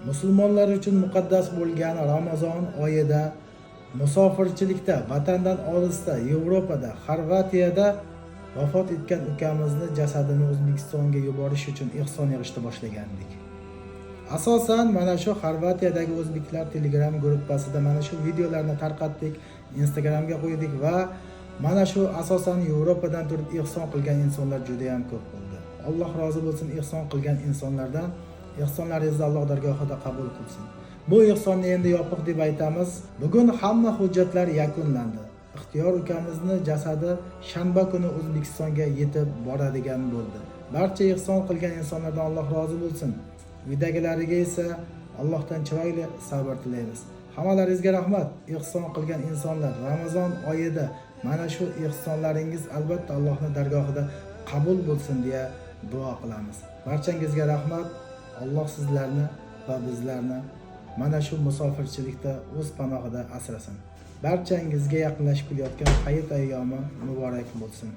Musulmonlar uchun muqaddas bo'lgan Ramazon oyida musofirchilikda, vatandan olisda, Yevropada, Xorvatiyada vafot etgan ukamizni jasadini O'zbekistonga yuborish uchun ehson yig'ishni boshlagandik. Asosan mana shu Xorvatiyadagi o'zbeklar Telegram gruppasida mana shu videolarni tarqatdik, Instagramga qo'ydik va mana shu asosan Yevropadan turib ehson qilgan insonlar juda ham ko'p bo'ldi. Alloh rozi bo'lsin ehson qilgan insonlardan. Ehsonlaringizni Alloh dargohida qabul qilsin. Bu ehsonni endi yopiq deb aytamiz. Bugun hamma hujjatlar yakunlandi. Ixtiyor ukamizni jasadi shanba kuni O'zbekistonga yetib boradigan bo'ldi. Barcha ehson qilgan insonlardan Alloh rozi bo'lsin. Uydagilariga esa Allohdan chiroyli sabr tilaymiz. Hammalaringizga rahmat. Ehson qilgan insonlar Ramazon oyida mana shu ehsonlaringiz albatta Allohning dargohida qabul bo'lsin deya duo qilamiz. Barchangizga rahmat. Alloh sizlarni va bizlarni mana shu musofirchilikda o'z panohida asrasin. Barchangizga yaqinlashib kelayotgan hayit ayyomi muborak bo'lsin.